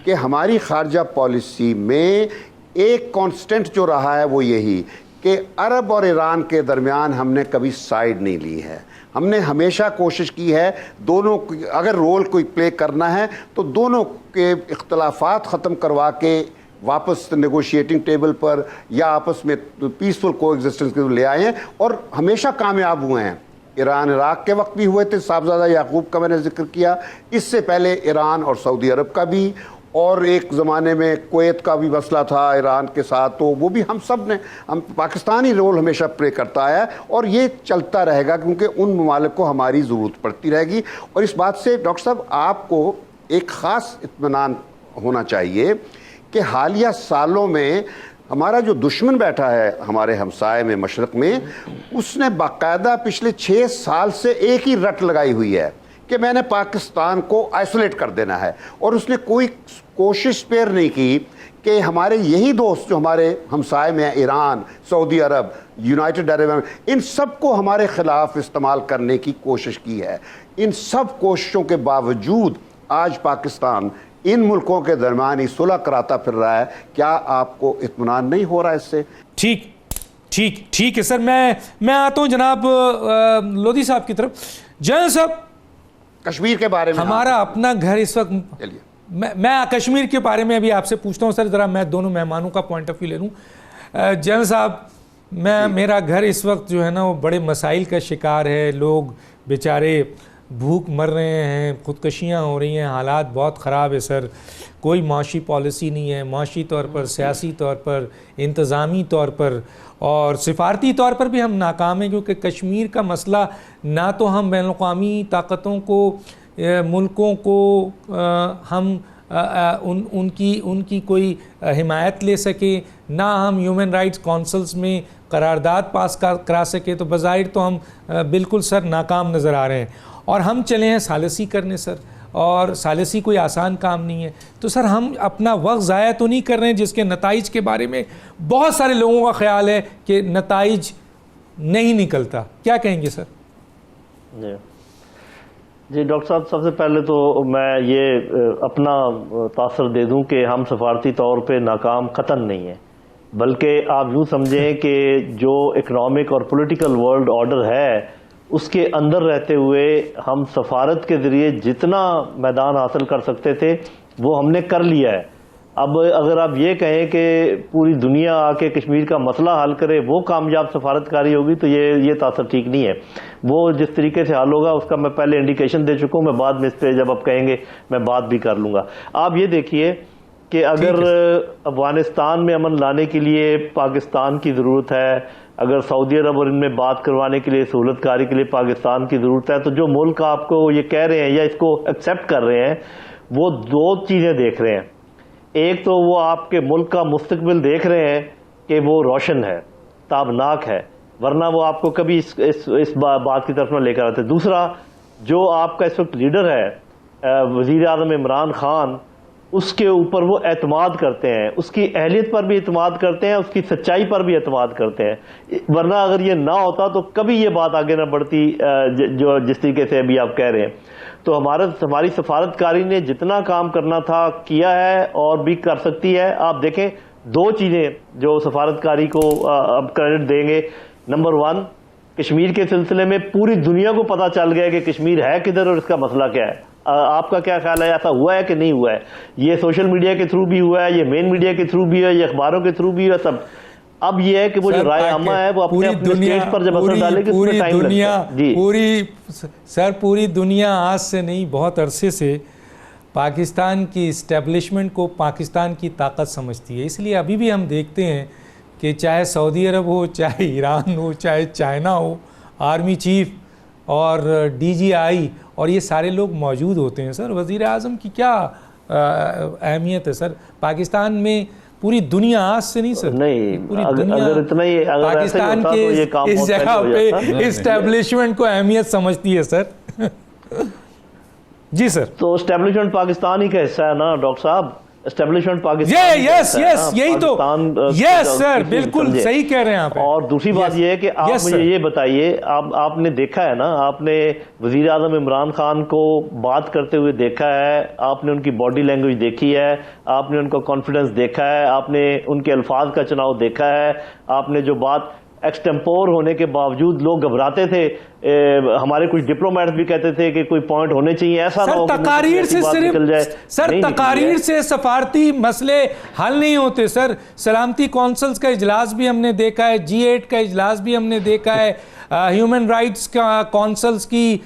کہ ہماری خارجہ پالیسی میں ایک کانسٹنٹ جو رہا ہے وہ یہی کہ عرب اور ایران کے درمیان ہم نے کبھی سائیڈ نہیں لی ہے. ہم نے ہمیشہ کوشش کی ہے دونوں اگر رول کوئی پلے کرنا ہے تو دونوں کے اختلافات ختم کروا کے واپس نیگوشیٹنگ ٹیبل پر یا آپس میں پیسفل کو ایگزسٹنس کے لے آئے ہیں، اور ہمیشہ کامیاب ہوئے ہیں. ایران عراق کے وقت بھی ہوئے تھے، صاحبزادہ یعقوب کا میں نے ذکر کیا، اس سے پہلے ایران اور سعودی عرب کا بھی، اور ایک زمانے میں کویت کا بھی مسئلہ تھا ایران کے ساتھ. تو وہ بھی ہم پاکستانی رول ہمیشہ پلے کرتا آیا ہے، اور یہ چلتا رہے گا کیونکہ ان ممالک کو ہماری ضرورت پڑتی رہے گی. اور اس بات سے ڈاکٹر صاحب آپ کو ایک خاص اطمینان ہونا چاہیے کہ حالیہ سالوں میں ہمارا جو دشمن بیٹھا ہے ہمارے ہمسائے میں مشرق میں، اس نے باقاعدہ پچھلے 6 سال سے ایک ہی رٹ لگائی ہوئی ہے کہ میں نے پاکستان کو آئسولیٹ کر دینا ہے. اور اس نے کوئی کوشش پیر نہیں کی کہ ہمارے یہی دوست جو ہمارے ہمسائے میں ہیں، ایران، سعودی عرب، یونائٹڈ عرب امارات، ان سب کو ہمارے خلاف استعمال کرنے کی کوشش کی ہے. ان سب کوششوں کے باوجود آج پاکستان ان ملکوں کے درمیان ہی صلح کراتا پھر رہا ہے. کیا آپ کو اطمینان نہیں ہو رہا اس سے؟ ٹھیک ہے سر. میں آتا ہوں جناب لودھی صاحب کی طرف. جنرل صاحب، کشمیر کے بارے میں ہمارا اپنا گھر اس وقت، چلیے میں کشمیر کے بارے میں ابھی آپ سے پوچھتا ہوں سر. ذرا میں دونوں مہمانوں کا پوائنٹ آف ویو لے لوں. جنرل صاحب، میرا گھر اس وقت جو ہے نا وہ بڑے مسائل کا شکار ہے. لوگ بیچارے بھوک مر رہے ہیں، خودکشیاں ہو رہی ہیں، حالات بہت خراب ہے سر. کوئی معاشی پالیسی نہیں ہے، معاشی طور پر، سیاسی طور پر، انتظامی طور پر اور سفارتی طور پر بھی ہم ناکام ہیں. کیونکہ کشمیر کا مسئلہ نہ تو ہم بین الاقوامی طاقتوں کو، ملکوں کو ہم ان کی کوئی حمایت لے سکیں، نہ ہم ہیومن رائٹس کونسلز میں قرارداد پاس کرا سکے. تو بظاہر تو ہم بالکل سر ناکام نظر آ رہے ہیں. اور ہم چلے ہیں ثالثی کرنے سر، اور ثالثی کوئی آسان کام نہیں ہے. تو سر ہم اپنا وقت ضائع تو نہیں کر رہے ہیں، جس کے نتائج کے بارے میں بہت سارے لوگوں کا خیال ہے کہ نتائج نہیں نکلتا. کیا کہیں گے سر؟ جی ڈاکٹر صاحب، سب سے پہلے تو میں یہ اپنا تاثر دے دوں کہ ہم سفارتی طور پہ ناکام قطعاً نہیں ہیں، بلکہ آپ یوں سمجھیں کہ جو اکنامک اور پولیٹیکل ورلڈ آرڈر ہے اس کے اندر رہتے ہوئے ہم سفارت کے ذریعے جتنا میدان حاصل کر سکتے تھے وہ ہم نے کر لیا ہے. اب اگر آپ یہ کہیں کہ پوری دنیا آ کے کشمیر کا مسئلہ حل کرے وہ کامیاب سفارتکاری ہوگی تو یہ تاثر ٹھیک نہیں ہے. وہ جس طریقے سے حل ہوگا اس کا میں پہلے انڈیکیشن دے چکا ہوں. میں بعد میں اس پہ جب آپ کہیں گے میں بات بھی کر لوں گا. آپ یہ دیکھیے کہ اگر افغانستان میں امن لانے کے لیے پاکستان کی ضرورت ہے، اگر سعودی عرب اور ان میں بات کروانے کے لیے، سہولت کاری کے لیے پاکستان کی ضرورت ہے، تو جو ملک آپ کو یہ کہہ رہے ہیں یا اس کو ایکسیپٹ کر رہے ہیں وہ دو چیزیں دیکھ رہے ہیں. ایک تو وہ آپ کے ملک کا مستقبل دیکھ رہے ہیں کہ وہ روشن ہے، تابناک ہے، ورنہ وہ آپ کو کبھی اس بات کی طرف نہ لے کر آتے. دوسرا، جو آپ کا اس وقت لیڈر ہے وزیر اعظم عمران خان، اس کے اوپر وہ اعتماد کرتے ہیں، اس کی اہلیت پر بھی اعتماد کرتے ہیں، اس کی سچائی پر بھی اعتماد کرتے ہیں. ورنہ اگر یہ نہ ہوتا تو کبھی یہ بات آگے نہ بڑھتی جو جس طریقے سے ابھی آپ کہہ رہے ہیں. تو ہماری سفارتکاری نے جتنا کام کرنا تھا کیا ہے اور بھی کر سکتی ہے. آپ دیکھیں دو چیزیں جو سفارتکاری کو اب کریڈٹ دیں گے. نمبر 1، کشمیر کے سلسلے میں پوری دنیا کو پتہ چل گیا کہ کشمیر ہے کدھر اور اس کا مسئلہ کیا ہے. آپ کا کیا خیال ہے، ایسا ہوا ہے کہ نہیں ہوا ہے؟ یہ سوشل میڈیا کے تھرو بھی ہوا ہے، یہ مین میڈیا کے تھرو بھی ہے، یہ اخباروں کے تھرو بھی ہے، سب. اب یہ ہے کہ وہ جو رائے عامہ ہے وہ اپنے اسٹیج پر جب اثر ڈالے گی، اس میں ٹائم لگتا ہے. پوری دنیا آج سے نہیں بہت عرصے سے پاکستان کی اسٹیبلشمنٹ کو پاکستان کی طاقت سمجھتی ہے. اس لیے ابھی بھی ہم دیکھتے ہیں کہ چاہے سعودی عرب ہو، چاہے ایران ہو، چاہے چائنا ہو، آرمی چیف اور ڈی جی آئی اور یہ سارے لوگ موجود ہوتے ہیں. سر وزیر اعظم کی کیا اہمیت ہے سر پاکستان میں؟ پوری دنیا آج سے نہیں سر، پوری دنیا پاکستان کے اس جگہ پہ اسٹیبلشمنٹ کو اہمیت سمجھتی ہے سر. جی سر. تو اسٹیبلشمنٹ پاکستان ہی کا حصہ ہے نا ڈاکٹر صاحب، اسٹیبلشمنٹ پاکستان. یس یہی تو، یس سر بالکل صحیح کہہ رہے ہیں آپ. اور دوسری بات یہ ہے کہ آپ مجھے یہ بتائیے، آپ نے دیکھا ہے نا، آپ نے وزیر اعظم عمران خان کو بات کرتے ہوئے دیکھا ہے، آپ نے ان کی باڈی لینگویج دیکھی ہے، آپ نے ان کا کانفیڈنس دیکھا ہے، آپ نے ان کے الفاظ کا چناؤ دیکھا ہے، آپ نے جو بات ایکسٹمپور ہونے کے باوجود لوگ گھبراتے تھے. ہمارے کچھ ڈپلومیٹس بھی کہتے تھے کہ کوئی پوائنٹ ہونے چاہیے، ایسا نہ ہو کہ تقاریر سے صرف سر تقاریر سے سفارتی مسئلے حل نہیں ہوتے سر. سلامتی کونسلز کا اجلاس بھی ہم نے دیکھا ہے، G8 کا اجلاس بھی ہم نے دیکھا ہے، ہیومن رائٹس کا کونسلز کی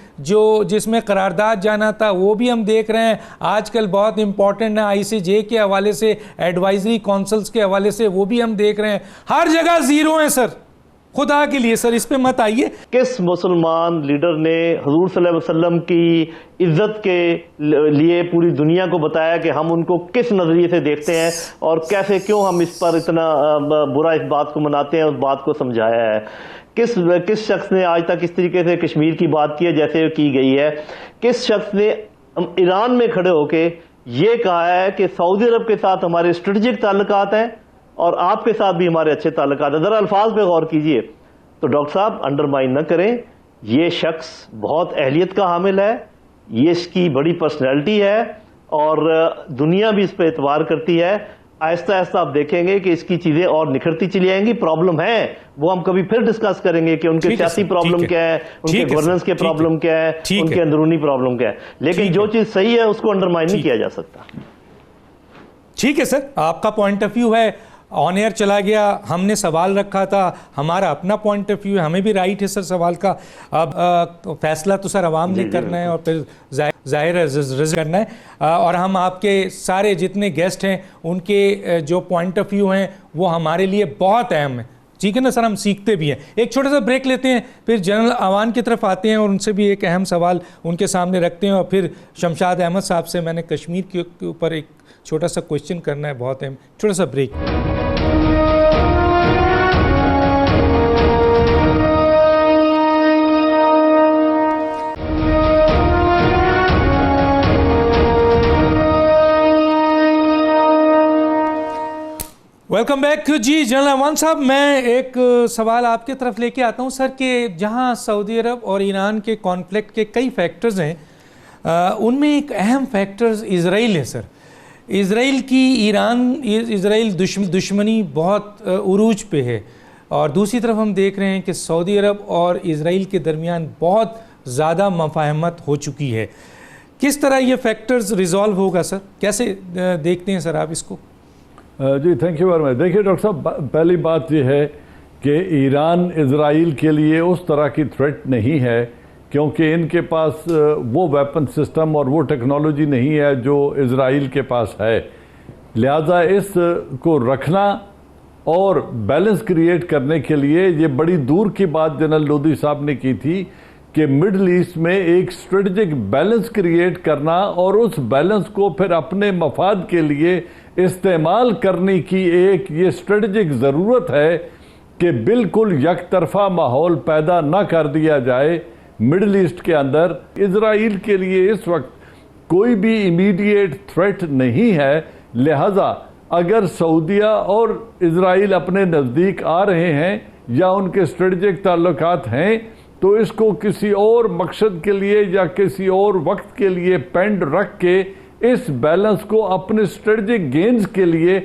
جس میں قرارداد جانا تھا وہ بھی ہم دیکھ رہے ہیں. آج کل بہت امپورٹنٹ ہے ICJ کے حوالے سے، ایڈوائزری کونسلز کے حوالے سے وہ بھی ہم دیکھ رہے ہیں. ہر جگہ زیرو ہیں سر. خدا کے لیے سر اس پہ مت آئیے. کس مسلمان لیڈر نے حضور صلی اللہ علیہ وسلم کی عزت کے لیے پوری دنیا کو بتایا کہ ہم ان کو کس نظریے سے دیکھتے ہیں اور کیسے کیوں ہم اس پر اتنا برا اس بات کو مناتے ہیں، اس بات کو سمجھایا ہے؟ کس شخص نے آج تک اس طریقے سے کشمیر کی بات کی ہے جیسے کی گئی ہے؟ کس شخص نے ایران میں کھڑے ہو کے یہ کہا ہے کہ سعودی عرب کے ساتھ ہمارے اسٹریٹجک تعلقات ہیں اور آپ کے ساتھ بھی ہمارے اچھے تعلقات ہیں. ذرا الفاظ پہ غور کیجئے. تو ڈاکٹر صاحب انڈرمائن نہ کریں, یہ شخص بہت اہلیت کا حامل ہے, یہ اس کی بڑی پرسنالٹی ہے اور دنیا بھی اس پہ اعتبار کرتی ہے. آہستہ آہستہ آپ دیکھیں گے کہ اس کی چیزیں اور نکھرتی چلی آئیں گی. پرابلم ہے وہ ہم کبھی پھر ڈسکس کریں گے کہ ان کے سیاسی پرابلم کیا ہے, ان کے گورننس کے پرابلم کیا ہے, ان کے اندرونی پرابلم کیا ہے. لیکن جو چیز صحیح ہے اس کو انڈرمائن نہیں کیا جا سکتا. ٹھیک ہے سر, آپ کا پوائنٹ آف ویو ہے, آن ایئر چلا گیا, ہم نے سوال رکھا تھا, ہمارا اپنا پوائنٹ آف ویو ہے, ہمیں بھی رائٹ ہے سر سوال کا. اب فیصلہ تو سر عوام نے کرنا ہے اور پھر ظاہر ہے رزق کرنا ہے, اور ہم آپ کے سارے جتنے گیسٹ ہیں ان کے جو پوائنٹ آف ویو ہیں وہ ہمارے لیے بہت اہم ہے. ٹھیک ہے نا سر, ہم سیکھتے بھی ہیں. ایک چھوٹا سا بریک لیتے ہیں, پھر جنرل عوان کی طرف آتے ہیں اور ان سے بھی ایک اہم سوال ان کے سامنے رکھتے ہیں, اور پھر شمشاد احمد صاحب سے میں نے کشمیر کے اوپر ایک چھوٹا سا کوشچن کرنا ہے, بہت اہم. چھوٹا سا بریک. Welcome back. جی جنرل عوان صاحب, میں ایک سوال آپ کی طرف لے کے آتا ہوں سر, کہ جہاں سعودی عرب اور ایران کے کانفلکٹ کے کئی فیکٹرز ہیں, ان میں ایک اہم فیکٹرز اسرائیل ہے سر. اسرائیل دشمنی بہت عروج پہ ہے, اور دوسری طرف ہم دیکھ رہے ہیں کہ سعودی عرب اور اسرائیل کے درمیان بہت زیادہ مفاہمت ہو چکی ہے. کس طرح یہ فیکٹرز ریزالو ہوگا سر, کیسے دیکھتے ہیں سر آپ اس کو؟ جی تھینک یو ویری مچ. دیکھیے ڈاکٹر صاحب, پہلی بات یہ ہے کہ ایران اسرائیل کے لیے اس طرح کی تھریٹ نہیں ہے, کیونکہ ان کے پاس وہ ویپن سسٹم اور وہ ٹیکنالوجی نہیں ہے جو اسرائیل کے پاس ہے. لہٰذا اس کو رکھنا اور بیلنس کریٹ کرنے کے لیے یہ بڑی دور کی بات جنرل لودھی صاحب نے کی تھی کہ مڈل ایسٹ میں ایک اسٹریٹجک بیلنس کریٹ کرنا اور اس بیلنس کو پھر اپنے مفاد کے لیے استعمال کرنے کی ایک یہ اسٹریٹجک ضرورت ہے کہ بالکل یک طرفہ ماحول پیدا نہ کر دیا جائے مڈل ایسٹ کے اندر. اسرائیل کے لیے اس وقت کوئی بھی امیڈیٹ تھریٹ نہیں ہے, لہذا اگر سعودیہ اور اسرائیل اپنے نزدیک آ رہے ہیں یا ان کے اسٹریٹجک تعلقات ہیں تو اس کو کسی اور مقصد کے لیے یا کسی اور وقت کے لیے پینڈ رکھ کے اس بیلنس کو اپنے اسٹریٹجک گینز کے لیے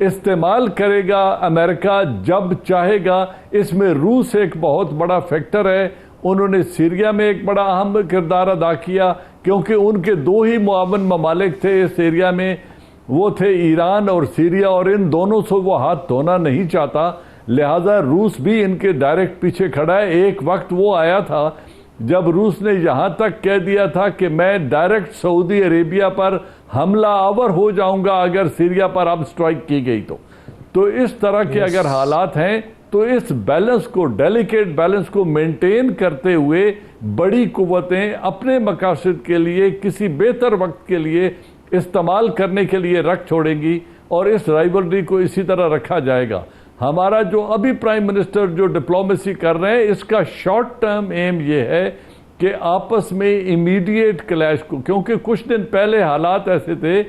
استعمال کرے گا امریکہ جب چاہے گا. اس میں روس ایک بہت بڑا فیکٹر ہے, انہوں نے سیریا میں ایک بڑا اہم کردار ادا کیا کیونکہ ان کے دو ہی معاون ممالک تھے اس ایریا میں, وہ تھے ایران اور سیریا, اور ان دونوں سے وہ ہاتھ دھونا نہیں چاہتا. لہٰذا روس بھی ان کے ڈائریکٹ پیچھے کھڑا ہے. ایک وقت وہ آیا تھا جب روس نے یہاں تک کہہ دیا تھا کہ میں ڈائریکٹ سعودی عربیہ پر حملہ آور ہو جاؤں گا اگر سیریا پر اب سٹرائک کی گئی تو اس طرح کے اگر حالات ہیں تو اس بیلنس کو, ڈیلیکیٹ بیلنس کو مینٹین کرتے ہوئے بڑی قوتیں اپنے مقاصد کے لیے کسی بہتر وقت کے لیے استعمال کرنے کے لیے رکھ چھوڑیں گی, اور اس رائیولری کو اسی طرح رکھا جائے گا. ہمارا جو ابھی پرائم منسٹر جو ڈپلومیسی کر رہے ہیں اس کا شارٹ ٹرم ایم یہ ہے کہ آپس میں امیڈیٹ کلیش کو, کیونکہ کچھ دن پہلے حالات ایسے تھے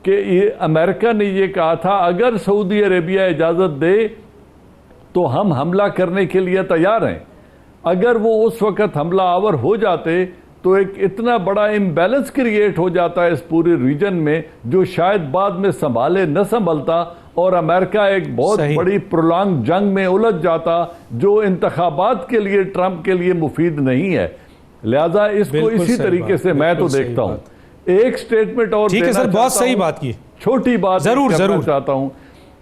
کہ امریکہ نے یہ کہا تھا اگر سعودی عربیہ اجازت دے تو ہم حملہ کرنے کے لیے تیار ہیں. اگر وہ اس وقت حملہ آور ہو جاتے تو ایک اتنا بڑا امبیلنس کریٹ ہو جاتا ہے اس پورے ریجن میں جو شاید بعد میں سنبھالے نہ سنبھلتا, اور امریکہ ایک بہت بڑی پرولانگ جنگ میں الجھ جاتا جو انتخابات کے لیے ٹرمپ کے لیے مفید نہیں ہے. لہذا اس کو اسی طریقے سے میں تو دیکھتا ہوں. ایک سٹیٹمنٹ اور ٹھیک ہے سر, بہت صحیح بات کی, چھوٹی بات ضرور چاہتا ہوں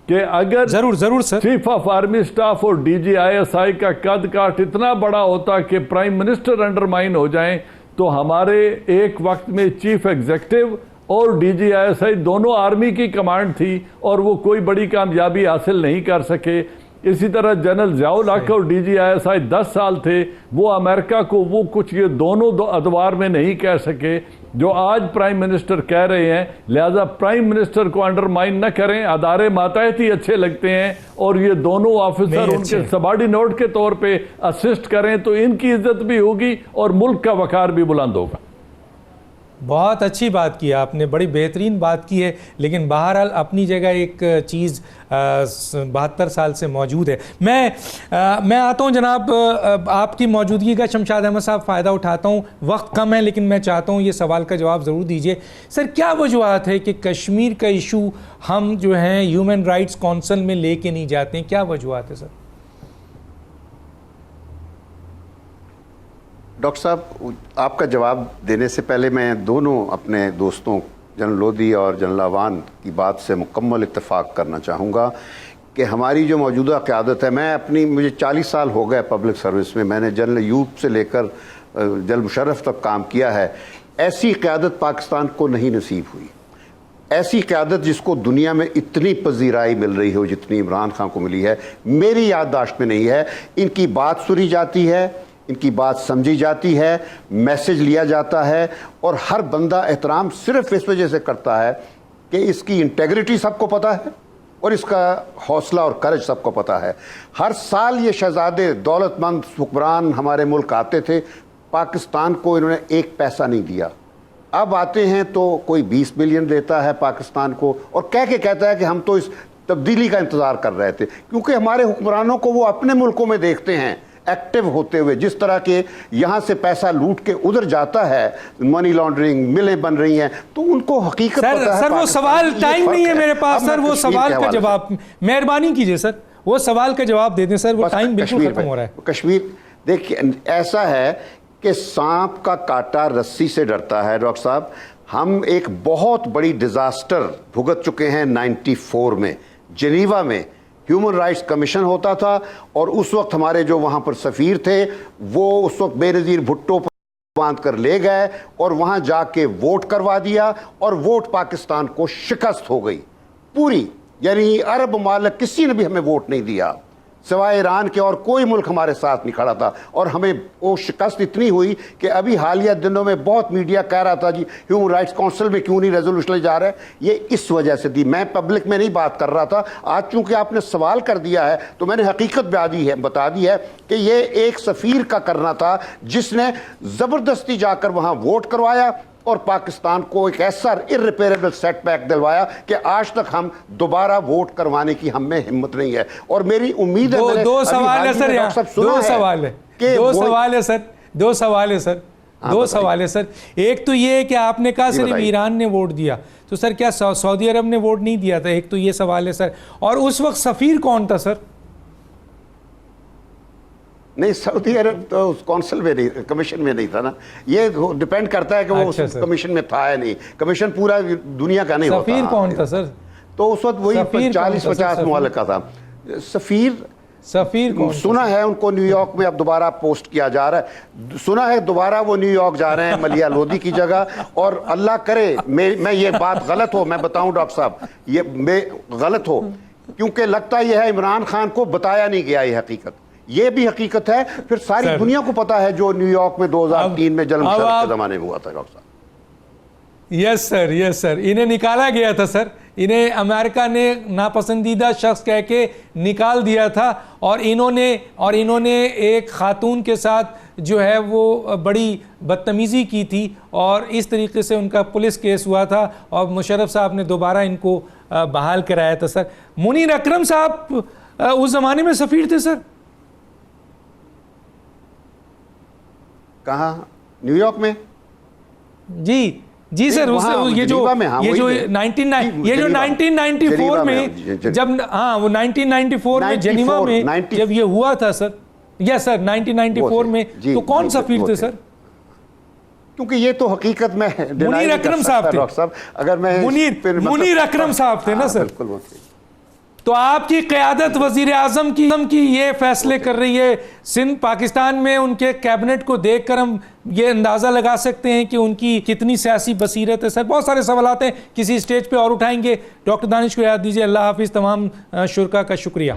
کہ اگر ضرور sir chief of army staff اور D G I S I کا قد کاٹ اتنا بڑا ہوتا کہ پرائم منسٹر انڈرمائن ہو جائیں تو ہمارے ایک وقت میں چیف ایگزیکٹو اور D G I S I دونوں آرمی کی کمانڈ تھی اور وہ کوئی بڑی کامیابی حاصل نہیں کر سکے. اسی طرح جنرل ضیاء الحق اور ڈی جی آئی ایس آئی 10 سال تھے, وہ امریکہ کو وہ کچھ یہ دونوں ادوار میں نہیں کہہ سکے جو آج پرائم منسٹر کہہ رہے ہیں. لہذا پرائم منسٹر کو انڈرمائن نہ کریں, ادارے ماتحتی اچھے لگتے ہیں اور یہ دونوں آفیسر ان کے سبارڈینیٹ کے طور پہ اسسٹ کریں تو ان کی عزت بھی ہوگی اور ملک کا وقار بھی بلند ہوگا. بہت اچھی بات کی آپ نے، بڑی بہترین بات کی ہے، لیکن بہرحال اپنی جگہ ایک چیز 72 سال سے موجود ہے۔ میں آتا ہوں جناب آپ کی موجودگی کا، شمشاد احمد صاحب فائدہ اٹھاتا ہوں، وقت کم ہے لیکن میں چاہتا ہوں یہ سوال کا جواب ضرور دیجئے۔ سر کیا وجوہات ہے کہ کشمیر کا ایشو ہم جو ہیں ہیومن رائٹس کونسل میں لے کے نہیں جاتے ہیں، کیا وجوہات ہے سر؟ ڈاکٹر صاحب، آپ کا جواب دینے سے پہلے میں دونوں اپنے دوستوں جنرل لودھی اور جنرل اعوان کی بات سے مکمل اتفاق کرنا چاہوں گا کہ ہماری جو موجودہ قیادت ہے، مجھے 40 سال ہو گئے پبلک سروس میں نے جنرل ایوب سے لے کر جنرل مشرف تک کام کیا ہے، ایسی قیادت پاکستان کو نہیں نصیب ہوئی، ایسی قیادت جس کو دنیا میں اتنی پذیرائی مل رہی ہو جتنی عمران خان کو ملی ہے، میری یادداشت میں نہیں ہے۔ ان کی بات سنی جاتی ہے، ان کی بات سمجھی جاتی ہے، میسج لیا جاتا ہے، اور ہر بندہ احترام صرف اس وجہ سے کرتا ہے کہ اس کی انٹیگریٹی سب کو پتہ ہے اور اس کا حوصلہ اور کرج سب کو پتہ ہے۔ ہر سال یہ شہزادے دولت مند حکمران ہمارے ملک آتے تھے، پاکستان کو انہوں نے ایک پیسہ نہیں دیا۔ اب آتے ہیں تو کوئی 20 ملین دیتا ہے پاکستان کو، اور کہتا ہے کہ ہم تو اس تبدیلی کا انتظار کر رہے تھے، کیونکہ ہمارے حکمرانوں کو وہ اپنے ملکوں میں دیکھتے ہیں ایکٹیو ہوتے ہوئے، جس طرح کے یہاں سے پیسہ لوٹ کے ادھر جاتا ہے، منی لانڈرنگ، ملیں بن رہی ہیں، تو ان کو حقیقت پتہ ہے۔ سر وہ سوال، ٹائم نہیں ہے میرے پاس سر، وہ سوال کا جواب مہربانی کیجئے سر، وہ سوال کا جواب دے دیں سر، وہ ٹائم بالکل ختم ہو رہا ہے۔ کشمیر دیکھیں، ایسا ہے کہ سانپ کا کاٹا رسی سے ڈرتا ہے ڈاکٹر صاحب۔ ہم ایک بہت بڑی ڈیزاسٹر بھگت چکے ہیں 94 میں، جنیوا میں ہیومن رائٹس کمیشن ہوتا تھا، اور اس وقت ہمارے جو وہاں پر سفیر تھے وہ اس وقت بے نظیر بھٹو باندھ کر لے گئے اور وہاں جا کے ووٹ کروا دیا، اور ووٹ پاکستان کو شکست ہو گئی پوری، یعنی عرب ممالک کسی نے بھی ہمیں ووٹ نہیں دیا سوائے ایران کے، اور کوئی ملک ہمارے ساتھ نہیں کھڑا تھا، اور ہمیں وہ شکست اتنی ہوئی کہ ابھی حالیہ دنوں میں بہت میڈیا کہہ رہا تھا جی ہیومن رائٹس کونسل میں کیوں نہیں ریزولوشن لے جا رہے، یہ اس وجہ سے دی۔ میں پبلک میں نہیں بات کر رہا تھا، آج چونکہ آپ نے سوال کر دیا ہے تو میں نے حقیقت بتا دی ہے کہ یہ ایک سفیر کا کرنا تھا جس نے زبردستی جا کر وہاں ووٹ کروایا اور پاکستان کو ایک ایسا irreparable سیٹ بیک دلوایا کہ آج تک ہم دوبارہ ووٹ کروانے کی ہم میں ہمت نہیں ہے۔ اور میری امید ہے دو سوال ہے سر، دو سوال ہے سر۔ ایک تو یہ ہے کہ آپ نے کہا صرف ایران نے ووٹ دیا، تو سر کیا سعودی عرب نے ووٹ نہیں دیا تھا؟ ایک تو یہ سوال ہے سر، اور اس وقت سفیر کون تھا سر؟ نہیں، سعودی عرب تو اس کونسل میں نہیں، کمیشن میں نہیں تھا نا، یہ ڈیپینڈ کرتا ہے کہ وہ اس کمیشن میں تھا یا نہیں، کمیشن پورا دنیا کا نہیں ہوتا۔ سفیر کون تھا سر؟ تو اس وقت وہی 40-50 ممالک کا تھا سفیر کون؟ سنا ہے ان کو نیو یارک میں اب دوبارہ پوسٹ کیا جا رہا ہے، سنا ہے دوبارہ وہ نیو یارک جا رہے ہیں ملیہ لودھی کی جگہ، اور اللہ کرے میں یہ بات غلط ہو، میں بتاؤں ڈاکٹر صاحب یہ میں غلط ہو، کیونکہ لگتا یہ ہے عمران خان کو بتایا نہیں گیا یہ حقیقت، یہ بھی حقیقت ہے، پھر ساری دنیا کو پتا ہے جو نیو یارک میں 2003 میں جنرل مشرف کے زمانے میں ہوا تھا ڈاکٹر صاحب۔ یس سر، انہیں نکالا گیا تھا سر، انہیں امریکہ نے ناپسندیدہ شخص کہہ کے نکال دیا تھا، اور انہوں نے ایک خاتون کے ساتھ جو ہے وہ بڑی بدتمیزی کی تھی، اور اس طریقے سے ان کا پولیس کیس ہوا تھا، اور مشرف صاحب نے دوبارہ ان کو بحال کرایا تھا سر۔ منیر اکرم صاحب اس زمانے میں سفیر تھے سر؟ کہاں؟ نیو یارک میں؟ جی سر، یہ جو 1994 میں جب وہ 1994 میں جنیوا میں جب یہ ہوا تھا سر، یس سر 1994 میں، تو کون سفیر تھے سر؟ کیونکہ یہ تو حقیقت میں منیر اکرم صاحب تھے، اگر میں منیر اکرم صاحب تھے نا سر۔ تو آپ کی قیادت وزیر اعظم کی یہ فیصلے کر رہی ہے، سندھ پاکستان میں ان کے کیبنٹ کو دیکھ کر ہم یہ اندازہ لگا سکتے ہیں کہ ان کی کتنی سیاسی بصیرت ہے سر۔ بہت سارے سوالات ہیں، کسی سٹیج پہ اور اٹھائیں گے۔ ڈاکٹر دانش کو یاد دیجیے۔ اللہ حافظ، تمام شرکا کا شکریہ۔